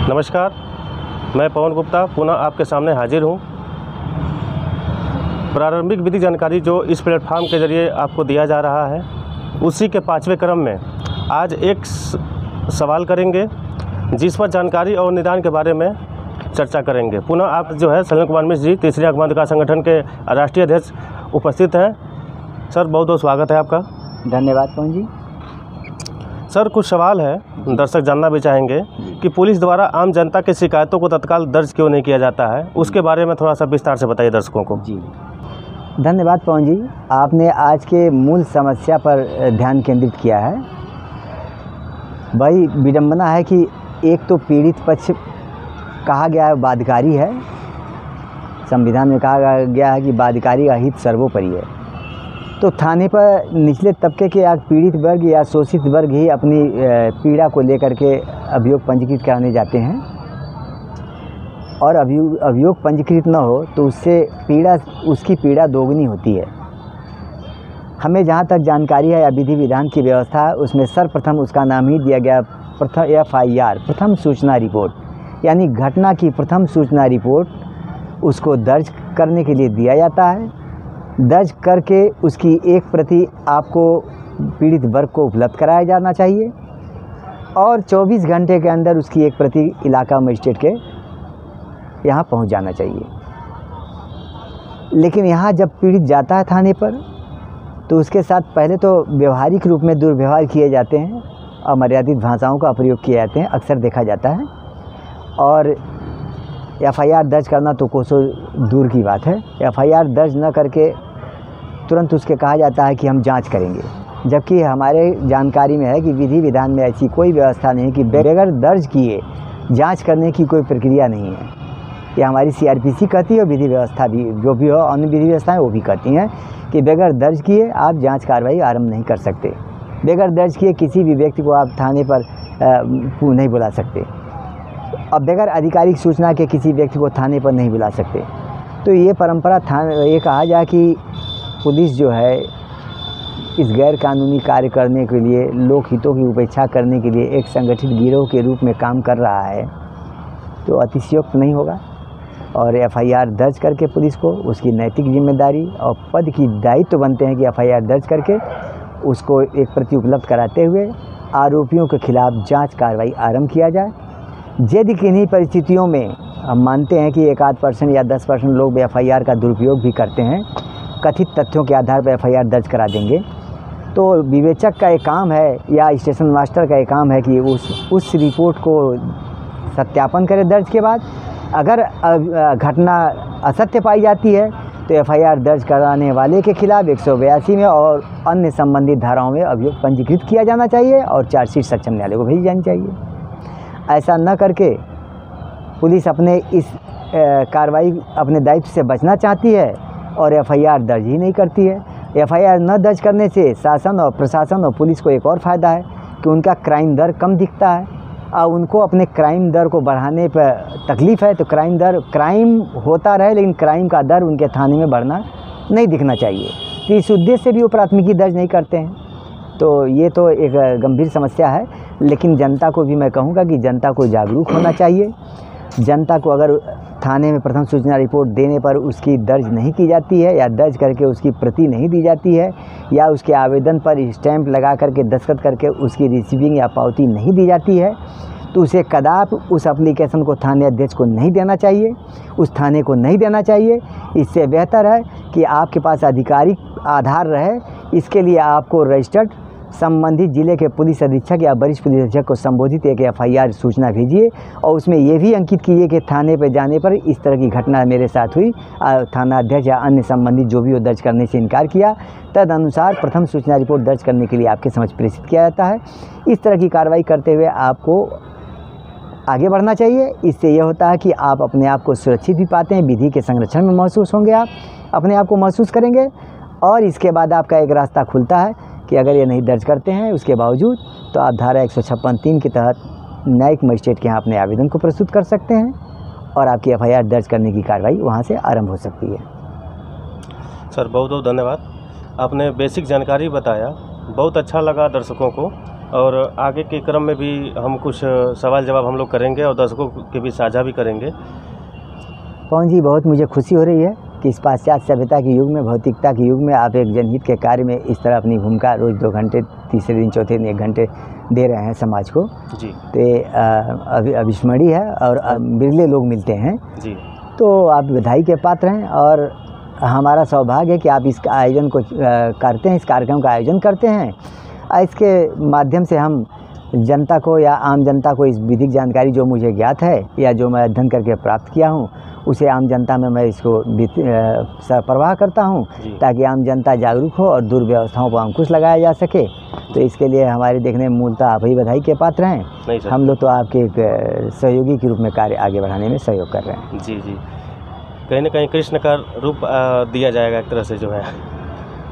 नमस्कार, मैं पवन गुप्ता पुनः आपके सामने हाजिर हूँ। प्रारंभिक विधि जानकारी जो इस प्लेटफार्म के ज़रिए आपको दिया जा रहा है, उसी के 5वें क्रम में आज एक सवाल करेंगे जिस पर जानकारी और निदान के बारे में चर्चा करेंगे। पुनः आप जो है सलीम कुमार मिश्र जी, तीसरी आंख विकास संगठन के राष्ट्रीय अध्यक्ष उपस्थित हैं। सर, बहुत बहुत स्वागत है आपका। धन्यवाद पवन जी। सर, कुछ सवाल है, दर्शक जानना भी चाहेंगे कि पुलिस द्वारा आम जनता की शिकायतों को तत्काल दर्ज क्यों नहीं किया जाता है, उसके बारे में थोड़ा सा विस्तार से बताइए दर्शकों को। जी, धन्यवाद पवन जी। आपने आज के मूल समस्या पर ध्यान केंद्रित किया है। वही विडंबना है कि एक तो पीड़ित पक्ष कहा गया है बाध्यकारी है, संविधान में कहा गया है कि बाध्यकारी का हित सर्वोपरि है। तो थाने पर निचले तबके के या पीड़ित वर्ग या शोषित वर्ग ही अपनी पीड़ा को लेकर के अभियोग पंजीकृत कराने जाते हैं, और अभियोग पंजीकृत न हो तो उसकी पीड़ा दोगुनी होती है। हमें जहाँ तक जानकारी है या विधि विधान की व्यवस्था है, उसमें सर्वप्रथम उसका नाम ही दिया गया FIR, प्रथम सूचना रिपोर्ट, यानी घटना की प्रथम सूचना रिपोर्ट उसको दर्ज करने के लिए दिया जाता है। दर्ज करके उसकी एक प्रति आपको पीड़ित वर्ग को उपलब्ध कराया जाना चाहिए, और 24 घंटे के अंदर उसकी एक प्रति इलाका मजिस्ट्रेट के यहाँ पहुँच जाना चाहिए। लेकिन यहाँ जब पीड़ित जाता है थाने पर, तो उसके साथ पहले तो व्यवहारिक रूप में दुर्व्यवहार किए जाते हैं, अमर्यादित भाषाओं का प्रयोग किए जाते हैं, अक्सर देखा जाता है। और FIR दर्ज करना तो कोसों दूर की बात है। FIR दर्ज न करके तुरंत उसके कहा जाता है कि हम जांच करेंगे, जबकि हमारे जानकारी में है कि विधि विधान में ऐसी कोई व्यवस्था नहीं कि बगैर दर्ज किए जांच करने की कोई प्रक्रिया नहीं है। ये हमारी CRPC कहती है, और विधि व्यवस्था भी जो भी हो, अन्य विधि व्यवस्थाएँ वो भी कहती हैं कि बगैर दर्ज किए आप जाँच कार्रवाई आरम्भ नहीं कर सकते। बगैर दर्ज किए किसी भी व्यक्ति को आप थाने पर नहीं बुला सकते। अब बगैर आधिकारिक सूचना के किसी व्यक्ति को थाने पर नहीं बुला सकते। तो ये परंपरा ये कहा जाए कि पुलिस जो है इस गैर कानूनी कार्य करने के लिए, लोक हितों की उपेक्षा करने के लिए एक संगठित गिरोह के रूप में काम कर रहा है, तो अतिशयोक्त नहीं होगा। और FIR दर्ज करके पुलिस को उसकी नैतिक जिम्मेदारी और पद की दायित्व बनते हैं कि FIR दर्ज करके उसको एक प्रति उपलब्ध कराते हुए आरोपियों के खिलाफ जाँच कार्रवाई आरम्भ किया जाए। यदि किन्हीं परिस्थितियों में हम मानते हैं कि 1-8% या 10% लोग FIR का दुरुपयोग भी करते हैं, कथित तथ्यों के आधार पर FIR दर्ज करा देंगे, तो विवेचक का एक काम है या स्टेशन मास्टर का एक काम है कि उस रिपोर्ट को सत्यापन करे दर्ज के बाद। अगर घटना असत्य पाई जाती है तो FIR दर्ज कराने वाले के खिलाफ 182 में और अन्य संबंधित धाराओं में अभियोग पंजीकृत किया जाना चाहिए और चार्जशीट सक्षम न्यायालय को भेजी जानी चाहिए। ऐसा न करके पुलिस अपने इस कार्रवाई अपने दायित्व से बचना चाहती है और FIR दर्ज ही नहीं करती है। FIR न दर्ज करने से शासन और प्रशासन और पुलिस को एक और फ़ायदा है कि उनका क्राइम दर कम दिखता है, और उनको अपने क्राइम दर को बढ़ाने पर तकलीफ़ है। तो क्राइम होता रहे, लेकिन क्राइम का दर उनके थाने में बढ़ना नहीं दिखना चाहिए। तो इस उद्देश्य से भी वो प्राथमिकी दर्ज नहीं करते हैं। तो ये तो एक गंभीर समस्या है। लेकिन जनता को भी मैं कहूँगा कि जनता को जागरूक होना चाहिए। जनता को अगर थाने में प्रथम सूचना रिपोर्ट देने पर उसकी दर्ज नहीं की जाती है, या दर्ज करके उसकी प्रति नहीं दी जाती है, या उसके आवेदन पर स्टैंप लगा करके दस्तखत करके उसकी रिसीविंग या पावती नहीं दी जाती है, तो उसे कदापि उस एप्लीकेशन को थाने अध्यक्ष को नहीं देना चाहिए, उस थाने को नहीं देना चाहिए। इससे बेहतर है कि आपके पास आधिकारिक आधार रहे। इसके लिए आपको रजिस्टर्ड संबंधित जिले के पुलिस अधीक्षक या वरिष्ठ पुलिस अधीक्षक को संबोधित एक FIR सूचना भेजिए, और उसमें ये भी अंकित कीजिए कि थाने पर जाने पर इस तरह की घटना मेरे साथ हुई, थाना अध्यक्ष या अन्य संबंधित जो भी हो दर्ज करने से इनकार किया, तदनुसार प्रथम सूचना रिपोर्ट दर्ज करने के लिए आपके समक्ष प्रेषित किया जाता है। इस तरह की कार्रवाई करते हुए आपको आगे बढ़ना चाहिए। इससे यह होता है कि आप अपने आप को सुरक्षित भी पाते हैं, विधि के संरक्षण में महसूस होंगे, आप अपने आप को महसूस करेंगे, और इसके बाद आपका एक रास्ता खुलता है कि अगर ये नहीं दर्ज करते हैं उसके बावजूद, तो आप धारा 156(3) के तहत न्यायिक मजिस्ट्रेट के यहाँ अपने आवेदन को प्रस्तुत कर सकते हैं, और आपकी FIR दर्ज करने की कार्रवाई वहाँ से आरंभ हो सकती है। सर, बहुत बहुत धन्यवाद। आपने बेसिक जानकारी बताया, बहुत अच्छा लगा दर्शकों को। और आगे के क्रम में भी हम कुछ सवाल जवाब हम लोग करेंगे और दर्शकों के भी साझा भी करेंगे। पवन जी, बहुत मुझे खुशी हो रही है कि इस पाश्चात्य सभ्यता के युग में, भौतिकता के युग में आप एक जनहित के कार्य में इस तरह अपनी भूमिका रोज़ 2 घंटे, तीसरे दिन चौथे दिन 1 घंटे दे रहे हैं समाज को जी। तो अविस्मरणीय है और बिरले लोग मिलते हैं जी। तो आप बधाई के पात्र हैं और हमारा सौभाग्य है कि आप इस आयोजन को करते हैं, इस कार्यक्रम का आयोजन करते हैं। इसके माध्यम से हम जनता को या आम जनता को इस विधिक जानकारी जो मुझे ज्ञात है या जो मैं अध्ययन करके प्राप्त किया हूँ, उसे आम जनता में मैं इसको सरप्रवाह करता हूँ ताकि आम जनता जागरूक हो और दुर्व्यवस्थाओं पर अंकुश लगाया जा सके। तो इसके लिए हमारे देखने में मूलतः आप ही बधाई के पात्र हैं। हम लोग तो आपके एक सहयोगी के रूप में कार्य आगे बढ़ाने में सहयोग कर रहे हैं। जी जी। कहीं ना कहीं कृष्ण का रूप दिया जाएगा एक तरह से जो है।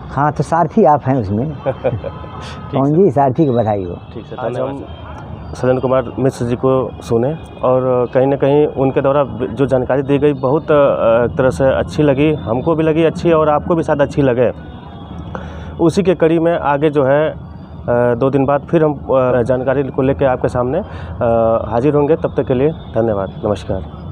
हाँ, तो सारथी आप हैं उसमें। कौन जी, सारथी को बधाई हो। ठीक है, आज हम सज्जन कुमार मिश्र जी को सुने और कहीं ना कहीं उनके द्वारा जो जानकारी दी गई बहुत एक तरह से अच्छी लगी, हमको भी लगी अच्छी और आपको भी शायद अच्छी लगे। उसी के कड़ी में आगे जो है 2 दिन बाद फिर हम जानकारी को लेकर आपके सामने हाजिर होंगे। तब तक के लिए धन्यवाद, नमस्कार।